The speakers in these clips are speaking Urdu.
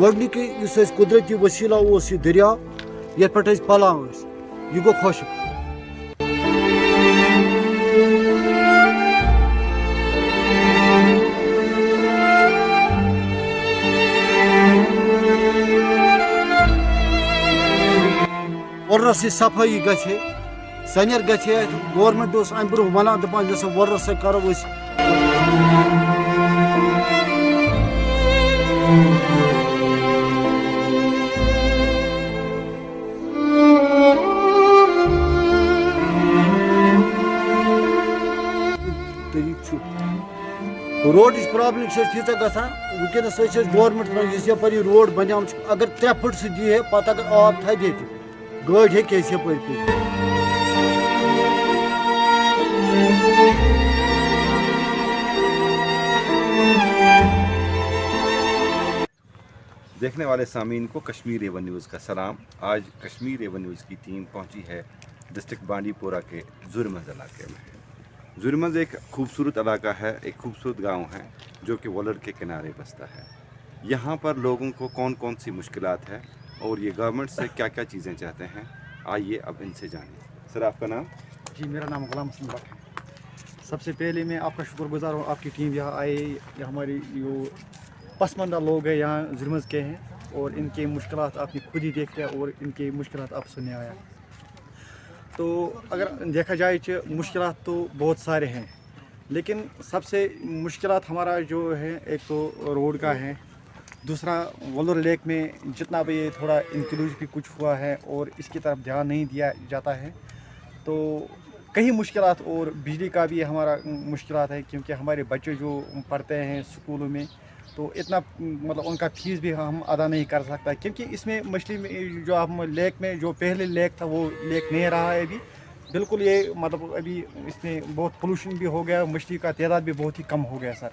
گۄڈنِکُے یُس اَسہِ قُدرتی ؤسیٖلہ اوس یہِ دٔریاو یَتھ پٮ۪ٹھ أسۍ پَلان ٲسۍ یہِ گوٚو خۄشک۔ وۄلرَس یہِ صفٲیی گژھِ ہے، سَنٮ۪ر گژھِ ہے، گورمٮ۪نٛٹ اوس اَمہِ برونٛہہ وَنان دَپان یۄس وۄلرَس سۭتۍ کَرو أسۍ روڈٕچ پرابلم چھِ اَسہِ تیٖژاہ گژھان وٕنکٮ۪نَس چھِ أسۍ گورمٮ۪نٹ یُس یَپٲرۍ یہِ روڈ بَنیٛام چھُ اگر 3 فٕٹ سُہ دی ہے پَتہٕ اگر آب تھدِ ییٚتہِ گٲڑۍ ہیٚکہِ اَسہِ یَپٲرۍ پٔکِتھ۔ دیکھنے والے سامعین کو کشمیر ایون نیوز کا سلام۔ آج کشمیر ایون نیوز کی ٹیم پہنچی ہے ڈسٹرکٹ بانڈی پورہ کے زرمز علاقے میں۔ زرمز ایک خوبصورت علاقہ ہے، ایک خوبصورت گاؤں ہے جو کہ وولر کے کنارے بستا ہے۔ یہاں پر لوگوں کو کون کون سی مشکلات ہے اور یہ گورنمنٹ سے کیا کیا چیزیں چاہتے ہیں، آئیے اب ان سے جانیں۔ سر آپ کا نام؟ جی میرا نام غلام حسن بٹ ہے۔ سب سے پہلے میں آپ کا شکر گزار ہوں، آپ کی ٹیم یہاں آئے، یہ ہماری جو پسماندہ لوگ ہیں یہاں زرمز کے ہیں اور ان کے مشکلات آپ نے خود ہی دیکھتے ہیں اور ان کے مشکلات آپ سننے آیا۔ تو اگر دیکھا جائے کہ مشکلات تو بہت سارے ہیں، لیکن سب سے مشکلات ہمارا جو ہے ایک تو روڈ کا ہے، دوسرا ولر لیک میں جتنا بھی تھوڑا انکلوژ بھی کچھ ہوا ہے اور اس کی طرف دھیان نہیں دیا جاتا ہے، تو کئی مشکلات، اور بجلی کا بھی ہمارا مشکلات ہے، کیونکہ ہمارے بچے جو پڑھتے ہیں اسکولوں میں تو اتنا مطلب ان کا فیس بھی ہم ادا نہیں کر سکتا، کیونکہ اس میں مچھلی میں جو ہم لیک میں جو پہلے لیک تھا وہ لیک نہیں رہا ہے ابھی بالکل، یہ مطلب ابھی اس میں بہت پولوشن بھی ہو گیا، مچھلی کا تعداد بھی بہت ہی کم ہو گیا سر۔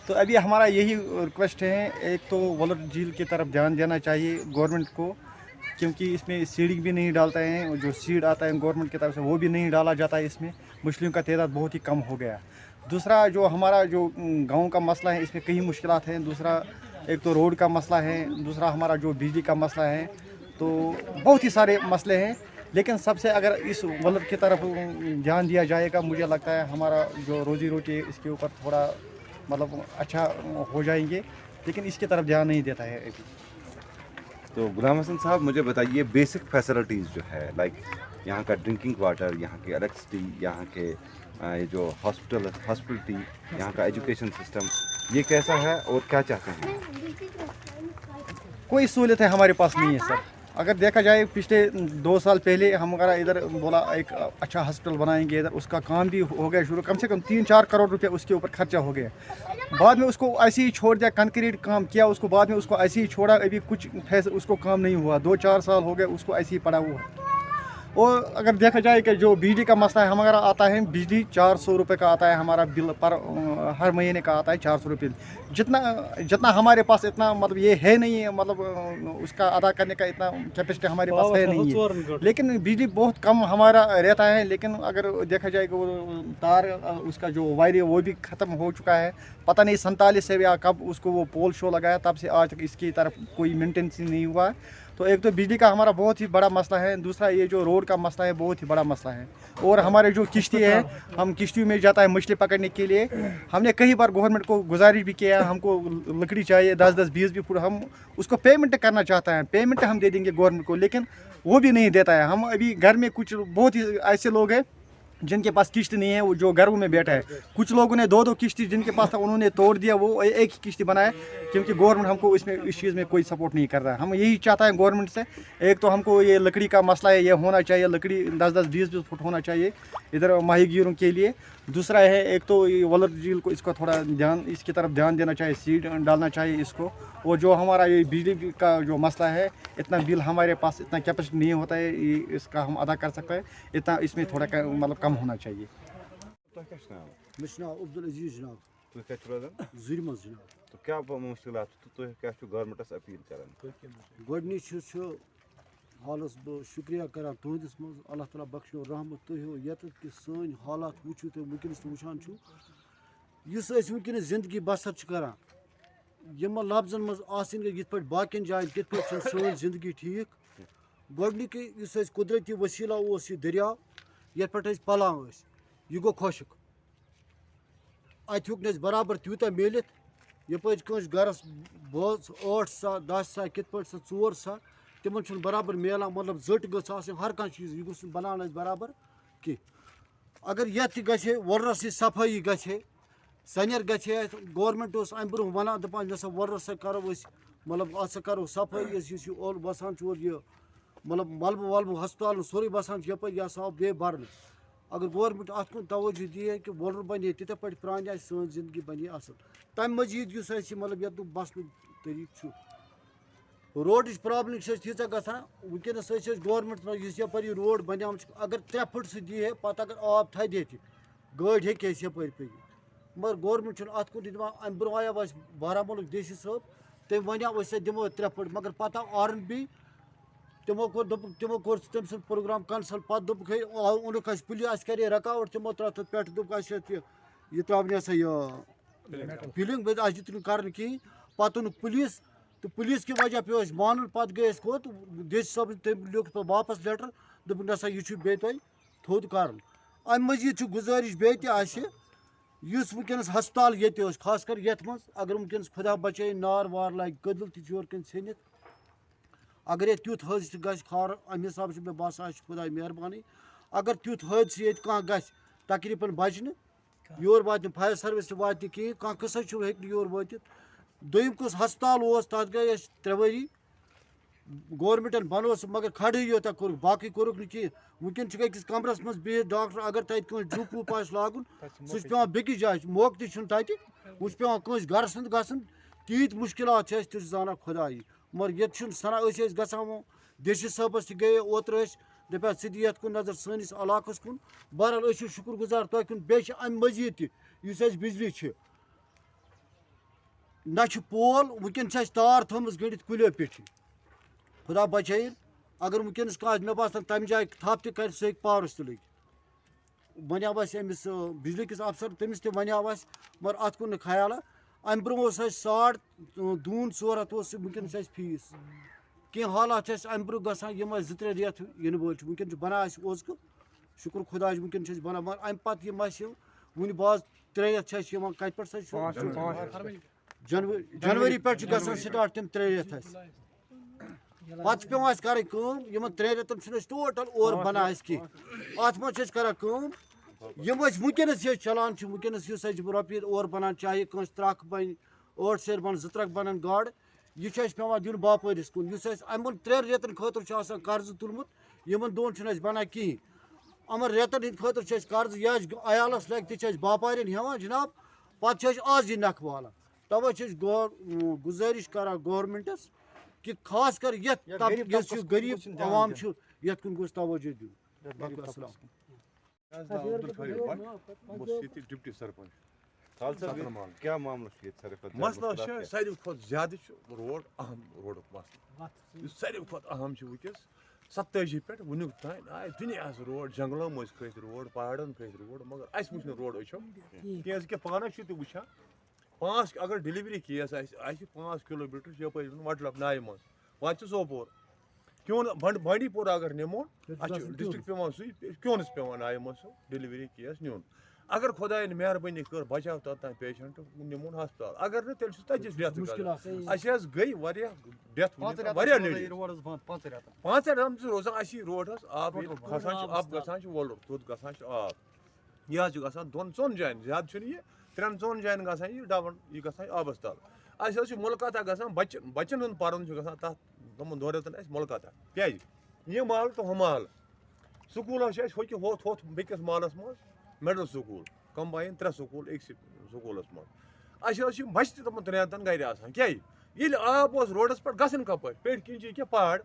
تو ابھی ہمارا یہی ریکویسٹ ہے، ایک تو ولر جھیل کی طرف دھیان دینا چاہیے گورنمنٹ کو، کیونکہ اس میں سیڈنگ بھی نہیں ڈالتا ہے، جو سیڈ آتا ہے گورنمنٹ کی طرف سے وہ بھی نہیں ڈالا جاتا ہے، اس میں مچھلیوں کا تعداد بہت ہی کم ہو گیا۔ دوسرا جو ہمارا جو گاؤں کا مسئلہ ہے اس میں کئی مشکلات ہیں، دوسرا ایک تو روڈ کا مسئلہ ہے، دوسرا ہمارا جو بجلی کا مسئلہ ہے، تو بہت ہی سارے مسئلے ہیں، لیکن سب سے اگر اس ولر کی طرف دھیان دیا جائے گا مجھے لگتا ہے ہمارا جو روزی روٹی اس کے اوپر تھوڑا مطلب اچھا ہو جائیں گے، لیکن اس کی طرف دھیان نہیں دیتا ہے ابھی۔ تو غلام حسن صاحب مجھے بتائیے بیسک فیسلٹیز جو ہے، لائک یہاں کا ڈرنکنگ واٹر، یہاں کی الیکٹریسٹی، یہاں کے جو ہاسپٹلٹی، یہاں کا ایجوکیشن سسٹم، یہ کیسا ہے اور کیا چاہتے ہیں؟ کوئی سہولت ہے ہمارے پاس نہیں ہے سر۔ اگر دیکھا جائے پچھلے 2 سال پہلے ہم ادھر بولا ایک اچھا ہاسپٹل بنائیں گے، ادھر اس کا کام بھی ہو گیا شروع، کم سے کم 3-4 کروڑ روپے اس کے اوپر خرچہ ہو گیا، بعد میں اس کو ایسے ہی چھوڑ دیا، کنکریٹ کام کیا اس کو، بعد میں اس کو ایسے ہی چھوڑا، ابھی کچھ اس کو کام نہیں ہوا، 2-4 سال ہو گئے اس کو ایسے ہی پڑا ہوا۔ اور اگر دیکھا جائے کہ جو بجلی کا مسئلہ ہے ہمارا آتا ہے، بجلی 400 روپے کا آتا ہے ہمارا بل پر ہر مہینے کا آتا ہے 400 روپے، جتنا ہمارے پاس اتنا مطلب یہ ہے نہیں ہے، مطلب اس کا ادا کرنے کا اتنا کیپیسٹی ہمارے پاس ہے نہیں ہے، لیکن بجلی بہت کم ہمارا رہتا ہے، لیکن اگر دیکھا جائے کہ وہ تار اس کا جو وائر ہے وہ بھی ختم ہو چکا ہے، پتہ نہیں 47 سے یا کب اس کو وہ پول شو لگایا، تب سے آج تک اس کی طرف کوئی مینٹیننس نہیں ہوا ہے۔ تو ایک تو بجلی کا ہمارا بہت ہی بڑا مسئلہ ہے، دوسرا یہ جو روڈ کا مسئلہ ہے بہت ہی بڑا مسئلہ ہے، اور ہمارے جو کشتی ہے، ہم کشتیوں میں جاتا ہے مچھلی پکڑنے کے لیے، ہم نے کئی بار گورنمنٹ کو گزارش بھی کیا، ہم کو لکڑی چاہیے 10-20 فٹ، ہم اس کو پیمنٹ کرنا چاہتا ہے، پیمنٹ ہم دے دیں گے گورنمنٹ کو، لیکن وہ بھی نہیں دیتا ہے۔ ہم ابھی گھر میں کچھ بہت ہی ایسے لوگ ہیں جن کے پاس کشتی نہیں ہے، وہ جو گھروں میں بیٹھا ہے، کچھ لوگوں نے 2-2 کشتی جن کے پاس تھا انہوں نے توڑ دیا، وہ ایک ہی کشتی بنایا، کیونکہ گورنمنٹ ہم کو اس چیز میں کوئی سپورٹ نہیں کر رہا ہے۔ ہم یہی چاہتا ہے گورنمنٹ سے، ایک تو ہم کو یہ لکڑی کا مسئلہ ہے، یہ ہونا چاہیے، لکڑی 10-20 فٹ ہونا چاہیے ادھر ماہی گیروں کے لیے۔ دوسرا ہے ایک تو یہ ولر جھیل کو اس کا تھوڑا دھیان، اس کی طرف دھیان دینا چاہیے، سیڈ ڈالنا چاہیے اس کو، اور جو ہمارا یہ بجلی کا جو مسئلہ ہے، اتنا بل ہمارے پاس اتنا کیپیسٹی نہیں ہوتا ہے یہ اس کا ہم ادا کر سکتے ہیں، اتنا اس میں تھوڑا مطلب کم ہونا چاہیے۔ مےٚ چھُ ناو عبدالعزیٖز جناب۔ تُہۍ کَتہِ چھِو روزان؟ زُرِ منٛز جناب. تو کیٛاہ مُشکِلات چھِ تہٕ تُہۍ کیٛاہ چھِو گورمٮ۪نٛٹَس أپیٖل کران؟ گۄڈٕنِچ چھُ حالَس بہٕ شُکریہ کران تُہنٛدِس منٛز اللہ تعالیٰ بخشو رحمت تُہۍ ہیوٗ ییٚتٮ۪تھ کہِ سٲنۍ حالات وٕچھِو تُہۍ وٕنکٮ۪نَس تہِ وٕچھان چھُو یُس أسۍ وٕنکٮ۪نَس زندگی بسر چھِ کران یِمن لفظن منٛز آسٕنۍ گٔے یِتھ پٲٹھۍ باقین جاین تِتھ پٲٹھۍ چھِنہٕ سٲنۍ زندگی ٹھیٖک. گۄڈٕنیُکُے یُس اَسہِ قُدرتی ؤسیٖلا اوس یہِ دٔریاو یَتھ پٮ۪ٹھ أسۍ پَلان ٲسۍ یہِ گوٚو خۄشک. اَتہِ ہیوٚک نہٕ اَسہِ برابر تیوٗتاہ میٖلِتھ یَپٲرۍ کٲنٛسہِ گرس بٲژ 8 سا 10 سا کِتھ پٲٹھۍ سا 4 سا تِمن چھُنہٕ برابر میلان مطلب زٔٹۍ گٔژھ آسٕنۍ ہر کانٛہہ چیٖز یہِ گوٚژھ نہٕ بناوُن اَسہِ برابر کینٛہہ. اگر یَتھ تہِ گژھِ ہے وۄلرَس یہِ صفٲیی گژھِ ہے سَنٮ۪ر گژھِ ہے اَتھ گورمٮ۪نٛٹ اوس اَمہِ برونٛہہ وَنان دَپان یہِ ہسا وۄلرَس سۭتۍ کَرو أسۍ مطلب اَتھ سا کَرو صفٲیی أسۍ یُس یہِ اولہٕ بَسان چھُ اورٕ یہِ مطلب ملبہٕ وَلبہٕ ہسپتالن سورُے بَسان چھُ یَپٲرۍ یہِ ہسا آو بیٚیہِ بَرنہٕ. اگر گورمٮ۪نٛٹ اَتھ کُن توجہ دی ہے کہِ وۄلُر بَنہِ ہے تِتھَے پٲٹھۍ پرٛانہِ آسہِ سٲنۍ زندگی بَنہِ ہے اَصٕل. تَمہِ مٔزیٖد یُس اَسہِ یہِ مطلب یَتھ بَسنُک طریٖقہٕ چھُ روڈٕچ پرٛابلِم چھِ اَسہِ تیٖژاہ گژھان وٕنکٮ۪نَس أسۍ گورمٮ۪نٛٹ یُس یَپٲرۍ یہِ روڈ بَنیٛام چھِ اگر 3 پھٕٹ سُہ دی ہے پَتہٕ اگر آب تھدِ ہے تہِ گٲڑۍ ہیٚکہِ اَسہِ یَپٲرۍ پٔکِتھ. مگر گورمٮ۪نٛٹ چھُنہٕ اَتھ کُن دِوان. اَمہِ برونٛہہ آیو اَسہِ بارہمولہُک ڈی سی صٲب تٔمۍ وَنیٛاو أسۍ دِمو 3 پھٕٹ مگر پَتہٕ آو R&B تِمو کوٚر دوٚپُکھ تِمو کوٚر تٔمۍ سُنٛد پروگرام کَنسَل پَتہٕ دوٚپُکھ ہے اوٚنُکھ اَسہِ پُلیٖس اَسہِ کَرے رُکاوَٹ تِمو ترٛاو تَتھ پٮ۪ٹھ دوٚپُکھ اَسہِ یہِ ترٛاوٕنۍ ہسا یہِ فِلِنٛگ بیٚیہِ اَسہِ دیُت نہٕ کَرنہٕ کِہیٖنۍ. پَتہٕ اوٚنُکھ پُلیٖس تہٕ پُلیٖس کہِ وجہ پیوٚو اَسہِ مانُن پَتہٕ گٔے أسۍ کوٚت ڈی سی صٲبَن تٔمۍ لیوٚکھ پَتہٕ واپَس لیٹر دوٚپُکھ نہ سا یہِ چھُ بیٚیہِ تۄہہِ تھوٚد کَرُن. اَمہِ مٔزیٖد چھُ گُزٲرِش بیٚیہِ تہِ اَسہِ یُس وٕنکٮ۪نَس ہسپتال ییٚتہِ اوس خاص کر یَتھ منٛز اگر وٕنکٮ۪نَس خۄدا بَچٲیِن نار وار لاگہِ کٔدٕل تہِ چھُ یورٕ کَنۍ ژھیٚنِتھ اگر ییٚتہِ تیُتھ حٲدثہٕ گژھِ خارٕ اَمہِ حِسابہٕ چھُ مےٚ باسان اَسہِ چھِ خۄداے مہربانٕے اگر تیُتھ حٲدثہٕ ییٚتہِ کانٛہہ گژھِ تقریٖباً بَچہِ نہٕ یور واتہِ نہٕ فایر سٔروِس تہِ واتہِ نہٕ کِہیٖنۍ کانٛہہ قٕصَے چھُ ہیٚکہِ نہٕ یور وٲتِتھ. دوٚیِم کُس ہسپتال اوس تَتھ گٔے اَسہِ 3 ؤری گورمٮ۪نٛٹَن بَنوو سُہ مگر کھڑٕے یوتاہ کوٚرُکھ باقٕے کوٚرُکھ نہٕ کِہیٖنۍ. وٕنکٮ۪ن چھُ أکِس کَمرَس منٛز بِہِتھ ڈاکٹر اگر تَتہِ کٲنٛسہِ ڈرٛپ وُپ آسہِ لاگُن سُہ چھُ پیٚوان بیٚکِس جایہِ موقعہٕ تہِ چھُنہٕ تَتہِ وۄنۍ چھُ پیٚوان کٲنٛسہِ گرٕ سُنٛد گژھُن تیٖتۍ مُشکِلات چھِ اَسہِ تہِ چھُ زانان خۄدایی. مگر ییٚتہِ چھُنہٕ سَنان أسۍ ٲسۍ گژھان وۄنۍ ڈی سی صٲبَس تہِ گٔیے اوترٕ أسۍ دَپیٛاو ژٕ دِ یَتھ کُن نظر سٲنِس علاقَس کُن بہرحال أسۍ چھِ شُکُر گُزار تۄہہِ کُن. بیٚیہِ چھِ اَمہِ مٔزیٖد تہِ یُس اَسہِ بِجلی چھِ نہ چھُ پول وٕنکٮ۪ن چھِ اَسہِ تار تھٲومٕژ گٔنٛڈِتھ کُلیو پیٚٹھی خۄدا بَچٲیِن اگر وٕنکٮ۪نَس کانٛہہ مےٚ باسان تَمہِ جایہِ تھپھ تہِ کَرِ سُہ ہیٚکہِ پاورَس تہِ لٔگِتھ. وَنیٛاو اَسہِ أمِس بِجلی کِس اَفسر تٔمِس تہِ وَنیٛاو اَسہِ مگر اَتھ کُن نہٕ خیالا. اَمہِ برونٛہہ اوس اَسہِ 2,400 اوس وٕنکٮ۪نَس اَسہِ فیٖس. کینٛہہ حالات چھِ اَسہِ اَمہِ برونٛہہ گژھان یِم اَسہِ 2-3 رٮ۪تھ یِنہٕ وٲلۍ چھِ وٕنکٮ۪ن چھُ بَنان اَسہِ اوزکہٕ شُکُر خۄدایَس وٕنکٮ۪ن چھِ أسۍ بَنان مگر اَمہِ پَتہٕ یِم اَسہِ وٕنہِ باز 3 رٮ۪تھ چھِ اَسہِ یِوان کَتہِ پٮ۪ٹھ سا چھُ جنؤری پٮ۪ٹھ چھُ گژھان سِٹاٹ تِم 3 رٮ۪تھ اَسہِ پَتہٕ چھِ پیٚوان اَسہِ کَرٕنۍ کٲم یِمن 3 رٮ۪تَن چھُنہٕ أسۍ ٹوٹل اورٕ بَنان اَسہِ کینٛہہ. اَتھ منٛز چھِ أسۍ کَران کٲم یِم أسۍ وٕنکٮ۪نَس یہِ چَلان چھِ وٕنکٮ۪نَس یُس اَسہِ رۄپیہِ اورٕ بَنان چاہے کٲنٛسہِ ترٛکھ بَنہِ 8 سیرِ بَنہِ 2 ترٛکھ بَنَن گاڈٕ یہِ چھُ اَسہِ پیٚوان دیُن باپٲرِس کُن. یُس اَسہِ یِمن 3 رٮ۪تَن خٲطرٕ چھُ آسان قرضہٕ تُلمُت یِمن دۄہَن چھُنہٕ اَسہِ بَنان کِہیٖنۍ. یِمن رٮ۪تَن ہِنٛدِ خٲطرٕ چھِ اَسہِ قرضہٕ یہِ اَسہِ عیالَس لَگہِ تہِ چھِ اَسہِ باپارٮ۪ن ہٮ۪وان جِناب پَتہٕ چھِ أسۍ آز یہِ نَکھٕ والان. تَوَے چھِ أسۍ گُزٲرِش کَران گورمٮ۪نٛٹَس کہِ خاص کر یَتھ یُس یہِ غریٖب عوام چھُ یَتھ کُن گوٚژھ توجہ دیُن. السلام ڈپٹی سرپنچ کیٛاہ معاملہٕ چھُ ییٚتہِ ساروی کھۄتہٕ مسلہٕ چھُ ساروی کھۄتہٕ زیادٕ چھُ روڈ اہم روڈُک مسلہٕ یُس ساروی کھۄتہٕ اہم چھُ وٕنکٮ۪س 87 پٮ۪ٹھ وٕنیُک تانۍ آیہِ دُنیاہَس روڈ جنٛگلو مٔنٛزۍ کھٔتۍ روڈ پہاڑن کھٔتۍ روڈ مگر اَسہِ وٕچھ نہٕ روڈ أچھو کیٛازِکہِ پانَس چھُ تُہۍ وٕچھان 5 اگر ڈِلؤری کیس آسہِ 5 کِلوٗمیٖٹر چھُ یَپٲرۍ وَٹلَب نایہِ منٛز واتہِ چھُ سوپور کیون بانڈی پورہ اگر نِمون اَسہِ چھُ ڈِسٹرک پیٚوان سُے کیونَس پیٚوان نایہِ منٛز سُہ ڈِلؤری کیس نیُن. اگر خۄدایَن مہربٲنی کٔر بَچاو توٚتام پیشَنٹ نِمون ہسپتال اگر نہٕ تیٚلہِ چھُ تَتہِ ڈیتھ گژھان. اَسہِ حظ گٔے واریاہ ڈیتھ واریاہ لَٹہِ 5 رٮ۪تَن چھُ روزان اَسہِ یہِ روڈ حظ آب کھسان چھُ آب گژھان چھُ وۄلُر توٚت گژھان چھُ آب یہِ حظ چھُ گژھان 2-4 جایَن زیادٕ چھُنہٕ یہِ 3-4 جایَن گژھان یہِ ڈاوُن یہِ گژھان آبَس تَل. اَسہِ حظ چھُ مُلکاتا گژھان بَچَن ہُنٛد پَرُن چھُ گژھان تَتھ تِمَن 2 رٮ۪تَن اَسہِ مُلکاتا کیٛازِ یہِ محلہٕ تہٕ ہُہ محلہٕ سکوٗل حظ چھِ اَسہِ ہوٚتھ بیٚکِس محلَس منٛز مِڈل سکوٗل کَمباین 3 سکوٗل أکسٕے سکوٗلَس منٛز. اَسہِ حظ چھِ بَچہِ تہِ تِمَن 3 رٮ۪تَن گَرِ آسان کیٛازِ ییٚلہِ آب اوس روڈَس پٮ۪ٹھ گژھن کَپٲرۍ پیٚٹھۍ کِنۍ چھِ ییٚکیٛاہ پہاڑ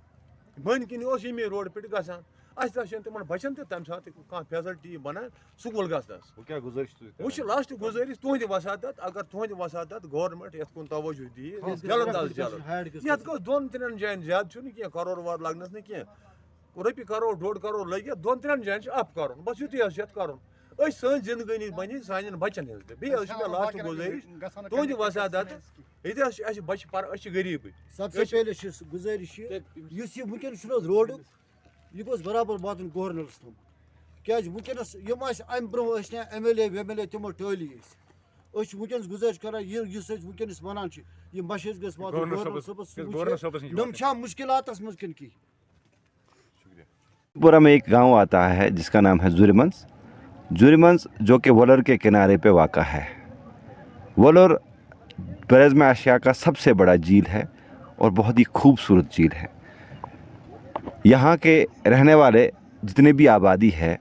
بٔنۍ کِنۍ اوس ییٚمے روڈٕ پٮ۪ٹھ گژھان تمن بچن تم سات فیسلٹی بنان سکول گھنس وہ کیا گزارش تھی وہ لاسٹ گزارش تہند وسادت اگر تہند وسادت گورنمنٹ یت کن توجہ دی جلد از جلد یت گوٚژھ 2-3 جاین زیادہ چھُنہٕ کینٛہہ کرور وار لگنس نہٕ کینٛہہ رۄپیہِ کرور 1.5 کرور لگہِ 2-3 جاین چھُ اپ کرُن بس یُتُے حظ چھُ یتھ کرُن أسۍ سٲنۍ زندگٲنی بنہِ سانٮ۪ن بچن ہٕنٛز تہِ بیٚیہِ حظ چھِ مےٚ لاسٹ گُزٲرِش تُہنٛدِ وسادت ییٚتہِ حظ چھِ اَسہِ بچہِ پر أسۍ چھِ غریٖبٕے سب سے پہلے گزارش یُس یہِ وٕنکٮ۪نس چھُنہٕ حظ روڈُک یہِ گوٚژھ برابر واتُن گورنرس تام کیٛازِ وٕنکٮ۪نس یِم اَسہِ اَمہِ برونٛہہ ٲسۍ نہٕ MLA تِمو ٹٲلی أسۍ چھِ وٕنکٮ۪نس گُزٲرِش کران یُس أسۍ وٕنکٮ۪نس وَنان چھِ یہِ مَشیٖد گژھِ واتُن گورنر صٲبس یِم چھا مُشکِلاتس منٛز کِنہٕ کینٛہہ پورہ میں ایک گاؤں آتا ہے جس کا نام ہے زورمنز زورمنز جو کہ ولر کے کنارے پہ واقع ہے ولر برعظم ایشیا کا سب سے بڑا جھیل ہے اور بہت ہی خوبصورت جھیل ہے یہاں کے رہنے والے جتنے بھی آبادی ہے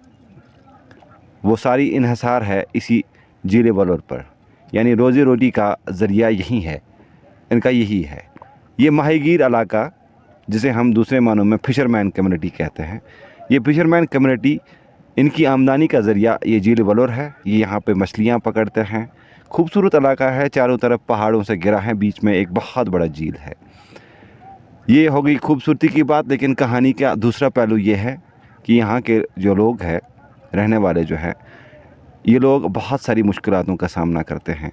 وہ ساری انحصار ہے اسی جھیل ولر پر یعنی روزی روٹی کا ذریعہ یہی ہے ان کا یہی ہے یہ ماہی گیر علاقہ جسے ہم دوسرے معنوں میں فشر مین کمیونٹی کہتے ہیں یہ فشر مین کمیونٹی ان کی آمدنی کا ذریعہ یہ جھیل ولر ہے یہ یہاں پہ مچھلیاں پکڑتے ہیں خوبصورت علاقہ ہے چاروں طرف پہاڑوں سے گھرا ہے بیچ میں ایک بہت بڑا جھیل ہے یہ ہو گئی خوبصورتی کی بات لیکن کہانی کا دوسرا پہلو یہ ہے کہ یہاں کے جو لوگ ہیں رہنے والے جو ہیں یہ لوگ بہت ساری مشکلاتوں کا سامنا کرتے ہیں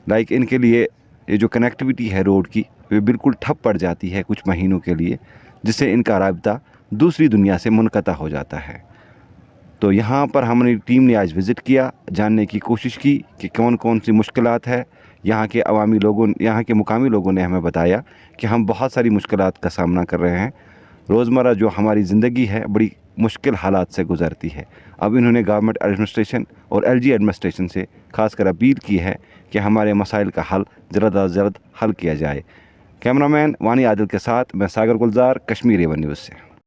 لائک ان کے لیے یہ جو کنیکٹیویٹی ہے روڈ کی وہ بالکل ٹھپ پڑ جاتی ہے کچھ مہینوں کے لیے جس سے ان کا رابطہ دوسری دنیا سے منقطع ہو جاتا ہے تو یہاں پر ہماری ٹیم نے آج وزٹ کیا جاننے کی کوشش کی کہ کون کون سی مشکلات ہے یہاں کے عوامی لوگوں یہاں کے مقامی لوگوں نے ہمیں بتایا کہ ہم بہت ساری مشکلات کا سامنا کر رہے ہیں روزمرہ جو ہماری زندگی ہے بڑی مشکل حالات سے گزرتی ہے اب انہوں نے گورنمنٹ ایڈمنسٹریشن اور LG ایڈمنسٹریشن سے خاص کر اپیل کی ہے کہ ہمارے مسائل کا حل جلد از جلد حل کیا جائے کیمرہ مین وانی عادل کے ساتھ میں ساگر گلزار کشمیر ایون نیوز سے